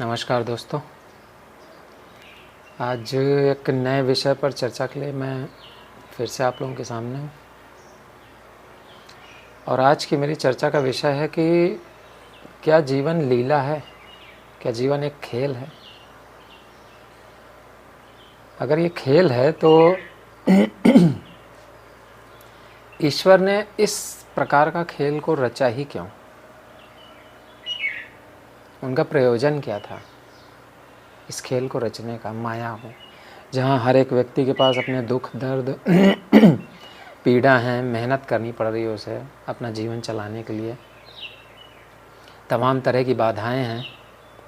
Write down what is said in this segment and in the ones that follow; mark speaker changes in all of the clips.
Speaker 1: नमस्कार दोस्तों। आज एक नए विषय पर चर्चा के लिए मैं फिर से आप लोगों के सामने हूँ। और आज की मेरी चर्चा का विषय है कि क्या जीवन लीला है, क्या जीवन एक खेल है। अगर ये खेल है तो ईश्वर ने इस प्रकार का खेल को रचा ही क्यों? उनका प्रयोजन क्या था इस खेल को रचने का? माया हो, जहाँ हर एक व्यक्ति के पास अपने दुख दर्द पीड़ा हैं, मेहनत करनी पड़ रही है उसे अपना जीवन चलाने के लिए, तमाम तरह की बाधाएं हैं,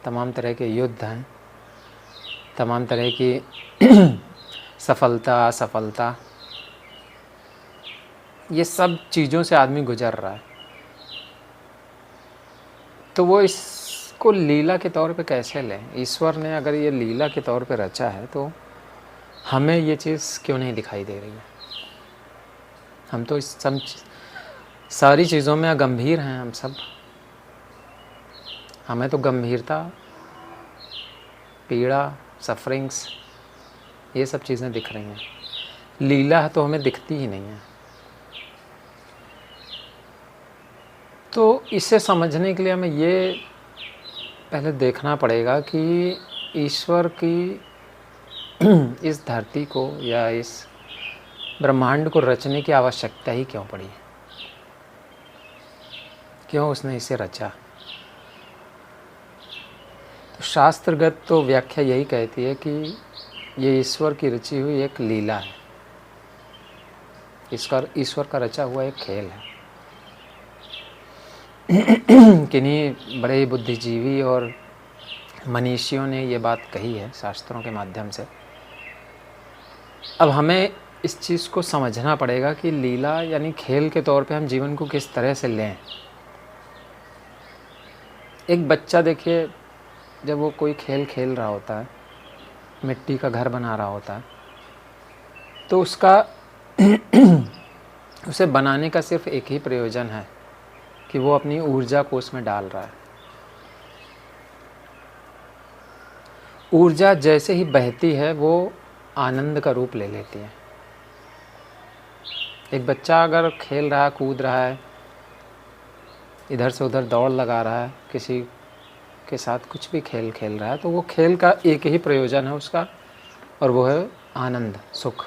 Speaker 1: तमाम तरह के युद्ध हैं, तमाम तरह की सफलता असफलता, ये सब चीज़ों से आदमी गुजर रहा है। तो वो इसको लीला के तौर पे कैसे लें? ईश्वर ने अगर ये लीला के तौर पे रचा है तो हमें ये चीज़ क्यों नहीं दिखाई दे रही है? हम तो इस सब सारी चीज़ों में गंभीर हैं हम सब। हमें तो गंभीरता, पीड़ा, सफरिंग्स, ये सब चीज़ें दिख रही हैं। लीला तो हमें दिखती ही नहीं है। तो इसे समझने के लिए हमें ये पहले देखना पड़ेगा कि ईश्वर की इस धरती को या इस ब्रह्मांड को रचने की आवश्यकता ही क्यों पड़ी? क्यों उसने इसे रचा? तो शास्त्रगत तो व्याख्या यही कहती है कि ये ईश्वर की रची हुई एक लीला है, ईश्वर का रचा हुआ एक खेल है। किन्हीं बड़े बुद्धिजीवी और मनीषियों ने ये बात कही है शास्त्रों के माध्यम से। अब हमें इस चीज़ को समझना पड़ेगा कि लीला यानी खेल के तौर पे हम जीवन को किस तरह से लें। एक बच्चा देखिए, जब वो कोई खेल खेल रहा होता है, मिट्टी का घर बना रहा होता है, तो उसका उसे बनाने का सिर्फ एक ही प्रयोजन है कि वो अपनी ऊर्जा को उसमें डाल रहा है। ऊर्जा जैसे ही बहती है वो आनंद का रूप ले लेती है। एक बच्चा अगर खेल रहा है, कूद रहा है, इधर से उधर दौड़ लगा रहा है, किसी के साथ कुछ भी खेल खेल रहा है, तो वो खेल का एक ही प्रयोजन है उसका, और वो है आनंद, सुख।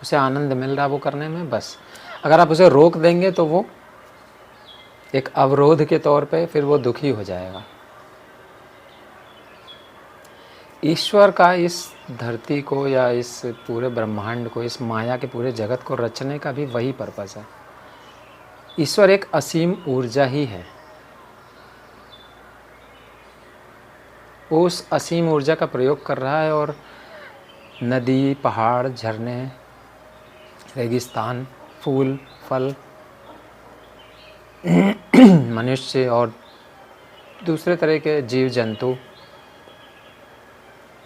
Speaker 1: उसे आनंद मिल रहा है वो करने में, बस। अगर आप उसे रोक देंगे तो वो एक अवरोध के तौर पे फिर वो दुखी हो जाएगा। ईश्वर का इस धरती को या इस पूरे ब्रह्मांड को, इस माया के पूरे जगत को रचने का भी वही पर्पस है। ईश्वर एक असीम ऊर्जा ही है। वो उस असीम ऊर्जा का प्रयोग कर रहा है और नदी, पहाड़, झरने, रेगिस्तान, फूल, फल, मनुष्य और दूसरे तरह के जीव जंतु,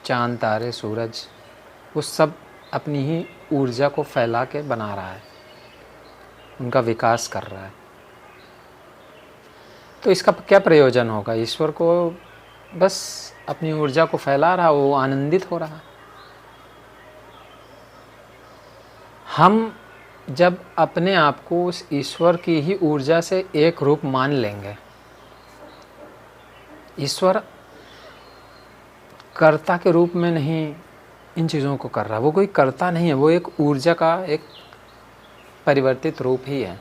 Speaker 1: चांद, तारे, सूरज, वो सब अपनी ही ऊर्जा को फैला के बना रहा है, उनका विकास कर रहा है। तो इसका क्या प्रयोजन होगा? ईश्वर को बस अपनी ऊर्जा को फैला रहा, वो आनंदित हो रहा। हम जब अपने आप को उस ईश्वर की ही ऊर्जा से एक रूप मान लेंगे, ईश्वर कर्ता के रूप में नहीं इन चीज़ों को कर रहा, वो कोई कर्ता नहीं है, वो एक ऊर्जा का एक परिवर्तित रूप ही है।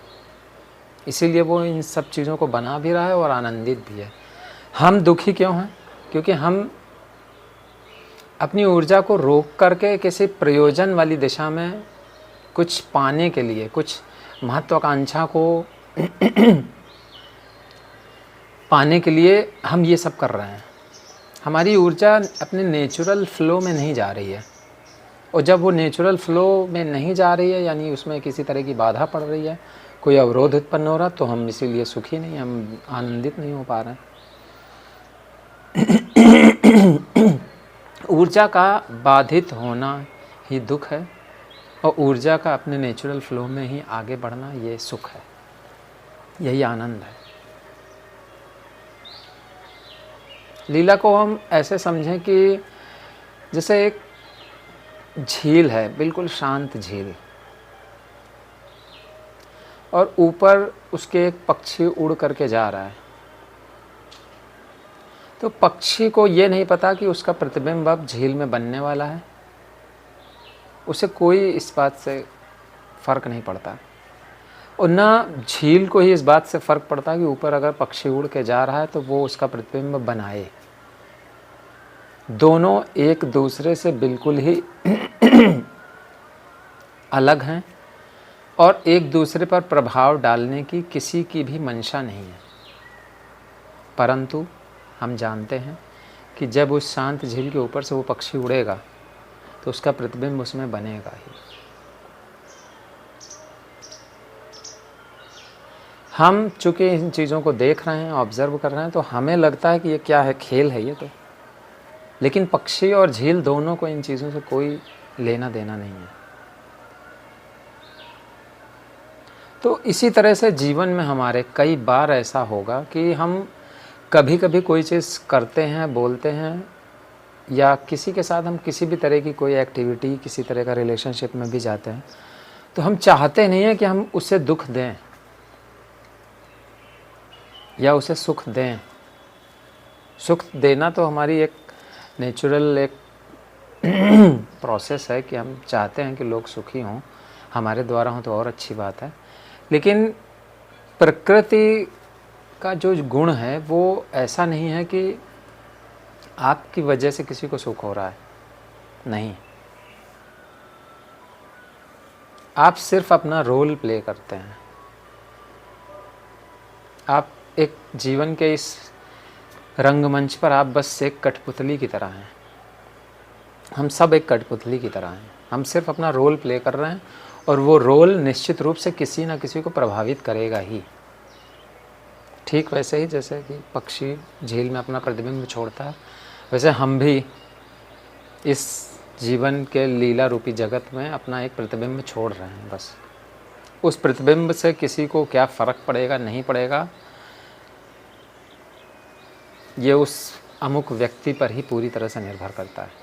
Speaker 1: इसीलिए वो इन सब चीज़ों को बना भी रहा है और आनंदित भी है। हम दुखी क्यों हैं? क्योंकि हम अपनी ऊर्जा को रोक करके किसी प्रयोजन वाली दिशा में कुछ पाने के लिए, कुछ महत्वाकांक्षा को पाने के लिए हम ये सब कर रहे हैं। हमारी ऊर्जा अपने नेचुरल फ्लो में नहीं जा रही है, और जब वो नेचुरल फ्लो में नहीं जा रही है, यानी उसमें किसी तरह की बाधा पड़ रही है, कोई अवरोध उत्पन्न हो रहा, तो हम इसीलिए सुखी नहीं, हम आनंदित नहीं हो पा रहे हैं। ऊर्जा का बाधित होना ही दुख है, और ऊर्जा का अपने नेचुरल फ्लो में ही आगे बढ़ना, ये सुख है, यही आनंद है। लीला को हम ऐसे समझें कि जैसे एक झील है, बिल्कुल शांत झील, और ऊपर उसके एक पक्षी उड़ करके जा रहा है। तो पक्षी को ये नहीं पता कि उसका प्रतिबिंब अब झील में बनने वाला है, उसे कोई इस बात से फ़र्क नहीं पड़ता, और ना झील को ही इस बात से फ़र्क पड़ता कि ऊपर अगर पक्षी उड़ के जा रहा है तो वो उसका प्रतिबिंब बनाए। दोनों एक दूसरे से बिल्कुल ही अलग हैं और एक दूसरे पर प्रभाव डालने की किसी की भी मंशा नहीं है। परंतु हम जानते हैं कि जब उस शांत झील के ऊपर से वो पक्षी उड़ेगा तो उसका प्रतिबिंब उसमें बनेगा ही। हम चूँकि इन चीज़ों को देख रहे हैं, ऑब्ज़र्व कर रहे हैं, तो हमें लगता है कि ये क्या है, खेल है ये तो, लेकिन पक्षी और झील दोनों को इन चीज़ों से कोई लेना देना नहीं है। तो इसी तरह से जीवन में हमारे कई बार ऐसा होगा कि हम कभी कभी कोई चीज़ करते हैं, बोलते हैं, या किसी के साथ हम किसी भी तरह की कोई एक्टिविटी, किसी तरह का रिलेशनशिप में भी जाते हैं, तो हम चाहते नहीं हैं कि हम उसे दुख दें या उसे सुख दें। सुख देना तो हमारी एक नेचुरल एक प्रोसेस है कि हम चाहते हैं कि लोग सुखी हों, हमारे द्वारा हों तो और अच्छी बात है। लेकिन प्रकृति का जो गुण है वो ऐसा नहीं है कि आपकी वजह से किसी को सुख हो रहा है, नहीं। आप सिर्फ अपना रोल प्ले करते हैं। आप एक जीवन के इस रंगमंच पर आप बस एक कठपुतली की तरह हैं। हम सब एक कठपुतली की तरह हैं। हम सिर्फ अपना रोल प्ले कर रहे हैं और वो रोल निश्चित रूप से किसी ना किसी को प्रभावित करेगा ही। ठीक वैसे ही जैसे कि पक्षी झील में अपना प्रतिबिंब छोड़ता है, वैसे हम भी इस जीवन के लीला रूपी जगत में अपना एक प्रतिबिंब छोड़ रहे हैं। बस उस प्रतिबिंब से किसी को क्या फ़र्क पड़ेगा, नहीं पड़ेगा, ये उस अमुक व्यक्ति पर ही पूरी तरह से निर्भर करता है।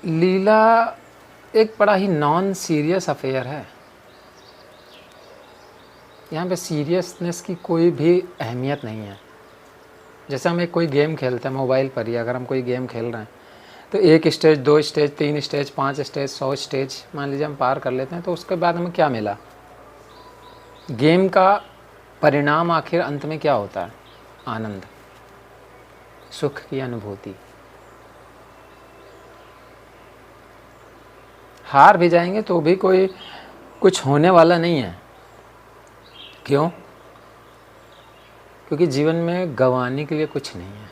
Speaker 1: लीला एक बड़ा ही नॉन सीरियस अफेयर है। यहाँ पे सीरियसनेस की कोई भी अहमियत नहीं है। जैसे हम एक कोई गेम खेलते हैं मोबाइल पर ही, अगर हम कोई गेम खेल रहे हैं तो 1 stage, 2 stage, 3 stage, 5 stage, 100 stage मान लीजिए हम पार कर लेते हैं, तो उसके बाद हमें क्या मिला? गेम का परिणाम आखिर अंत में क्या होता है? आनंद, सुख की अनुभूति। हार भी जाएंगे तो भी कोई कुछ होने वाला नहीं है। क्यों? क्योंकि जीवन में गंवाने के लिए कुछ नहीं है।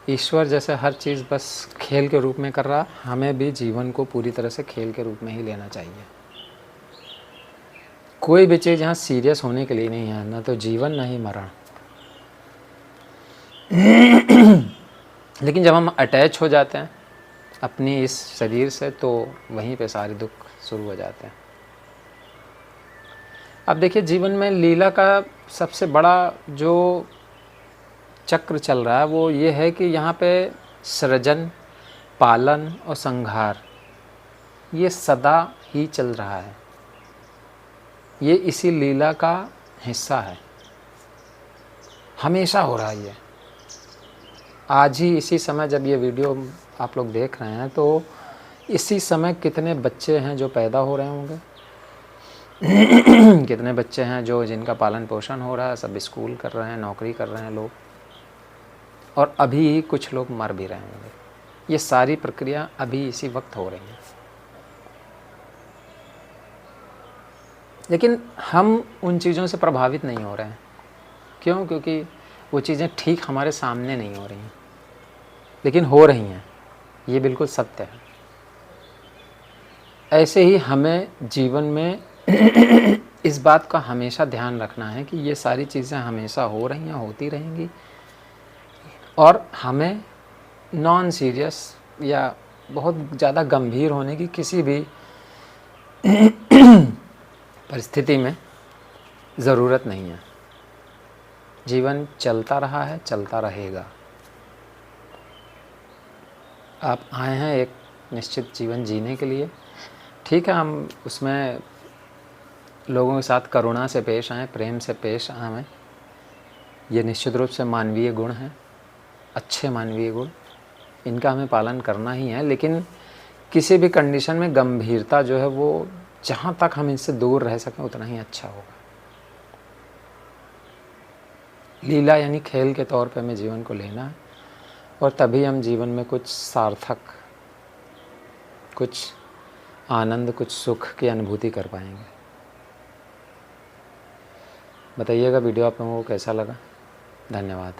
Speaker 1: ईश्वर जैसे हर चीज़ बस खेल के रूप में कर रहा, हमें भी जीवन को पूरी तरह से खेल के रूप में ही लेना चाहिए। कोई भी चीज़ यहाँ सीरियस होने के लिए नहीं है, ना तो जीवन ना ही मरण। लेकिन जब हम अटैच हो जाते हैं अपनी इस शरीर से तो वहीं पे सारे दुख शुरू हो जाते हैं। अब देखिए जीवन में लीला का सबसे बड़ा जो चक्र चल रहा है वो ये है कि यहाँ पे सृजन, पालन और संहार ये सदा ही चल रहा है। ये इसी लीला का हिस्सा है, हमेशा हो रहा है ये। आज ही इसी समय जब ये वीडियो आप लोग देख रहे हैं तो इसी समय कितने बच्चे हैं जो पैदा हो रहे होंगे, कितने बच्चे हैं जो जिनका पालन पोषण हो रहा है, सब स्कूल कर रहे हैं, नौकरी कर रहे हैं लोग, और अभी ही कुछ लोग मर भी रहे होंगे। ये सारी प्रक्रिया अभी इसी वक्त हो रही है। लेकिन हम उन चीज़ों से प्रभावित नहीं हो रहे हैं। क्यों? क्योंकि वो चीज़ें ठीक हमारे सामने नहीं हो रही हैं, लेकिन हो रही हैं। ये बिल्कुल सत्य है। ऐसे ही हमें जीवन में इस बात का हमेशा ध्यान रखना है कि ये सारी चीज़ें हमेशा हो रही हैं, होती रहेंगी, और हमें नॉन सीरियस या बहुत ज़्यादा गंभीर होने की किसी भी परिस्थिति में ज़रूरत नहीं है। जीवन चलता रहा है, चलता रहेगा। आप आए हैं एक निश्चित जीवन जीने के लिए, ठीक है, हम उसमें लोगों के साथ करुणा से पेश आएँ, प्रेम से पेश आएँ, ये निश्चित रूप से मानवीय गुण हैं, अच्छे मानवीय गुण, इनका हमें पालन करना ही है। लेकिन किसी भी कंडीशन में गंभीरता जो है वो जहाँ तक हम इनसे दूर रह सकें उतना ही अच्छा होगा। लीला यानी खेल के तौर पे हमें जीवन को लेना है, और तभी हम जीवन में कुछ सार्थक, कुछ आनंद, कुछ सुख की अनुभूति कर पाएंगे। बताइएगा वीडियो आप लोगों को कैसा लगा। धन्यवाद।